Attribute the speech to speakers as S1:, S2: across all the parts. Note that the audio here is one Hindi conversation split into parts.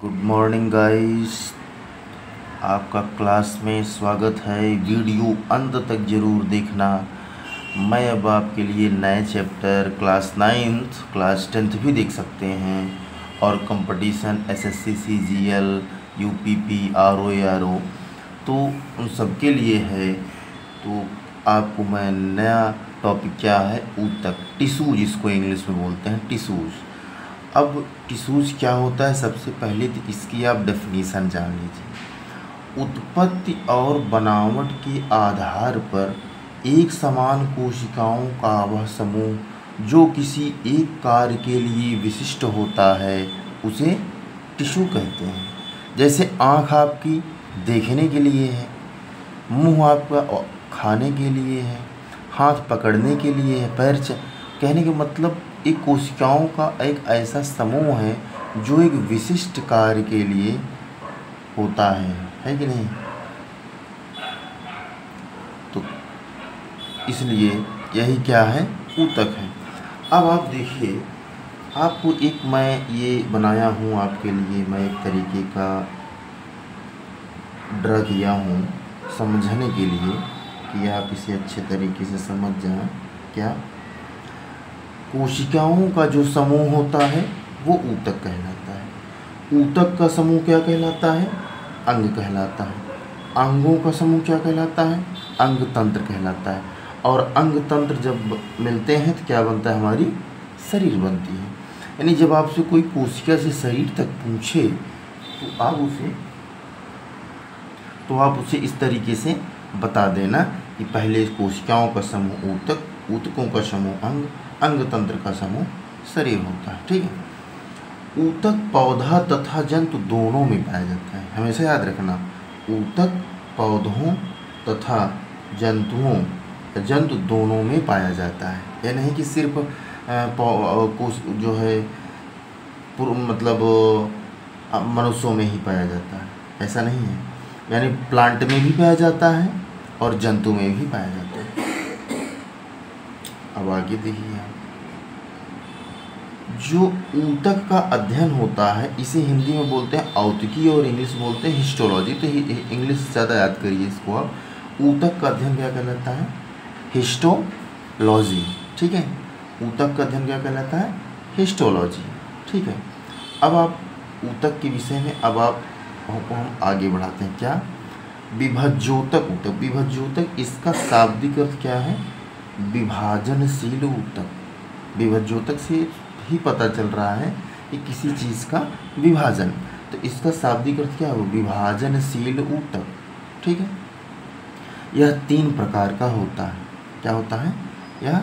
S1: गुड मॉर्निंग गाइस, आपका क्लास में स्वागत है। वीडियो अंत तक ज़रूर देखना। मैं अब आपके लिए नए chapter class 9th class 10th भी देख सकते हैं और competition SSC CGL UPP RO तो उन सब के लिए है। तो आपको मैं नया टॉपिक क्या है, ऊतक, टिश्यू जिसको इंग्लिश में बोलते हैं टिश्यूज़। अब टिश्यूज़ क्या होता है, सबसे पहले तो इसकी आप डेफिनेशन जान लीजिए। उत्पत्ति और बनावट के आधार पर एक समान कोशिकाओं का वह समूह जो किसी एक कार्य के लिए विशिष्ट होता है उसे टिश्यू कहते हैं। जैसे आँख आपकी देखने के लिए है, मुंह आपका खाने के लिए है, हाथ पकड़ने के लिए है, पैर कहने का मतलब एक कोशिकाओं का एक ऐसा समूह है जो एक विशिष्ट कार्य के लिए होता है कि नहीं। तो इसलिए यही क्या है, ऊतक है। अब आप देखिए, आपको एक मैं ये बनाया हूँ आपके लिए, मैं एक तरीके का ड्रा किया हूँ समझने के लिए कि आप इसे अच्छे तरीके से समझ जाएं। क्या कोशिकाओं का जो समूह होता है वो ऊतक कहलाता है। ऊतक का समूह क्या कहलाता है, अंग कहलाता है। अंगों का समूह क्या कहलाता है, अंग तंत्र कहलाता है। और अंग तंत्र जब मिलते हैं तो क्या बनता है, हमारी शरीर बनती है। यानी जब आपसे कोई कोशिका से शरीर तक पूछे तो आप उसे इस तरीके से बता देना कि पहले कोशिकाओं का समूह ऊतक, ऊतकों का समूह अंग, अंग तंत्र का समूह शरीर होता है। ठीक है। ऊतक पौधा तथा जंतु दोनों में पाया जाता है, हमेशा याद रखना। ऊतक पौधों तथा जंतु दोनों में पाया जाता है। यह नहीं कि सिर्फ जो है मतलब मनुष्यों में ही पाया जाता है, ऐसा नहीं है। यानी प्लांट में भी पाया जाता है और जंतु में भी पाया जाता है। अब आगे देखिए, जो ऊतक का अध्ययन होता है इसे हिंदी में बोलते हैं औतकी और इंग्लिश में बोलते हैं हिस्टोलॉजी। तो इंग्लिश ज़्यादा याद करिए इसको आप। ऊतक का अध्ययन क्या कहलाता है, हिस्टोलॉजी। ठीक है, ऊतक का अध्ययन क्या कहलाता है, हिस्टोलॉजी। ठीक है। अब आप ऊतक के विषय में अब आपको हम आगे बढ़ाते हैं। क्या, विभज्योतक ऊतक। विभज्योतक इसका शाब्दिक अर्थ क्या है, विभाजनशील ऊतक। विभज्योतक से ही पता चल रहा है कि किसी चीज़ का विभाजन, तो इसका शाब्दिक अर्थ क्या है, विभाजनशील ऊतक। ठीक है। यह 3 प्रकार का होता है। क्या होता है, यह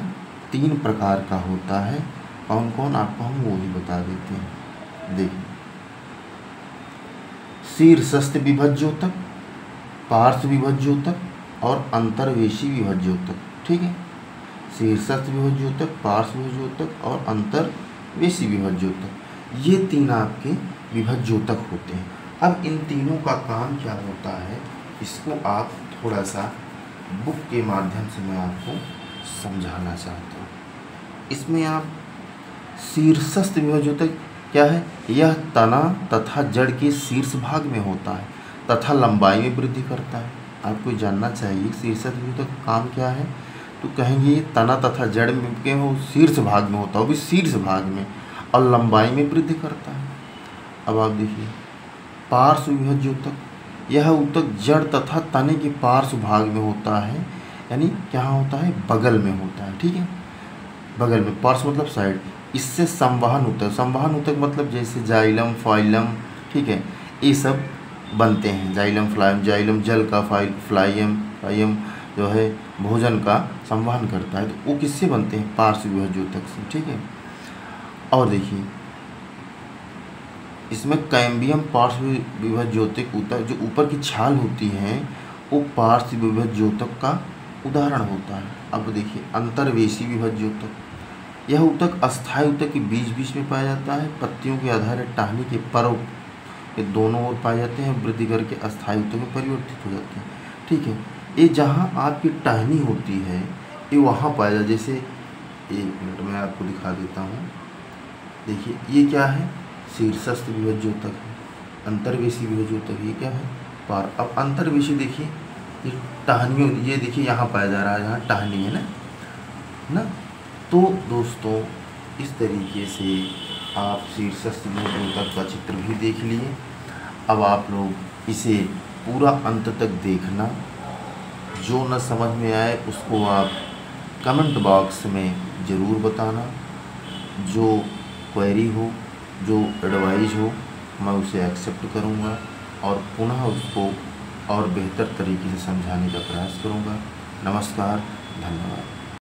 S1: 3 प्रकार का होता है। कौन कौन, आपको हम वो ही बता देते हैं। देखिए, शीर्षस्थ विभज्योतक, पार्श्व विभज्योतक और अंतर्वेशी विभज्योतक। ठीक है। शीर्षस्थ विभज्योतक, पार्श्व विभज्योतक और अंतर्वेशी विभज्योतक, ये 3 आपके विभज्योतक होते हैं। अब इन तीनों का काम क्या होता है, इसको आप थोड़ा सा बुक के माध्यम से मैं आपको समझाना चाहता हूँ। इसमें आप शीर्षस्थ विभज्योतक क्या है, यह तना तथा जड़ के शीर्ष भाग में होता है तथा लंबाई में वृद्धि करता है। आपको जानना चाहिए शीर्षस्थ विभज्योतक का काम क्या है। तो कहेंगे ये तना तथा जड़ के वो शीर्ष भाग में होता है, वो भी शीर्ष भाग में, और लंबाई में वृद्धि करता है। अब आप देखिए, पार्श्व विभज्योतक, यह ऊतक जड़ तथा तने के पार्श्व भाग में होता है। यानी क्या होता है, बगल में होता है। ठीक है, बगल में, पार्श्व मतलब साइड। इससे संवहन ऊतक, संवहन ऊतक मतलब जैसे जाइलम, फाइलम, ठीक है, ये सब बनते हैं। जाइलम, फ्लाइम, जाइलम जल का, फ्लाइम जो है भोजन का संवहन करता है। तो वो किससे बनते हैं, पार्श्व विभज्योतक से। ठीक है। और देखिए, इसमें कैम्बियम पार्श्व विभज्योतक ऊतक, जो ऊपर की छाल होती है वो पार्श्व विभज्योतक का उदाहरण होता है। अब देखिए, अंतर्वेशी विभज्योतक, यह ऊतक अस्थायी ऊतक के बीच बीच में पाया जाता है। पत्तियों के आधार टहनी के पर्व के दोनों ओर पाए जाते हैं, वृद्धि करके अस्थायी ऊतक में परिवर्तित हो जाते हैं। ठीक है। ये जहाँ आपकी टहनी होती है ये वहाँ पाया जाता है। जैसे 1 मिनट में आपको दिखा देता हूँ। देखिए, ये क्या है, शीर्षस्थ विभज्योतक है। अंतर्वेशी विभज्योतक ये क्या है पार। अब अंतर्वेशी देखिए ये टहनियों, ये देखिए यहाँ पाया जा रहा है, यहाँ टहनी है ना। तो दोस्तों इस तरीके से आप शीर्षस्थ विभज्योतक का चित्र भी देख लिए। अब आप लोग इसे पूरा अंत तक देखना, जो न समझ में आए उसको आप कमेंट बॉक्स में ज़रूर बताना। जो क्वेरी हो, जो एडवाइस हो, मैं उसे एक्सेप्ट करूँगा और पुनः उसको और बेहतर तरीके से समझाने का प्रयास करूँगा। नमस्कार, धन्यवाद।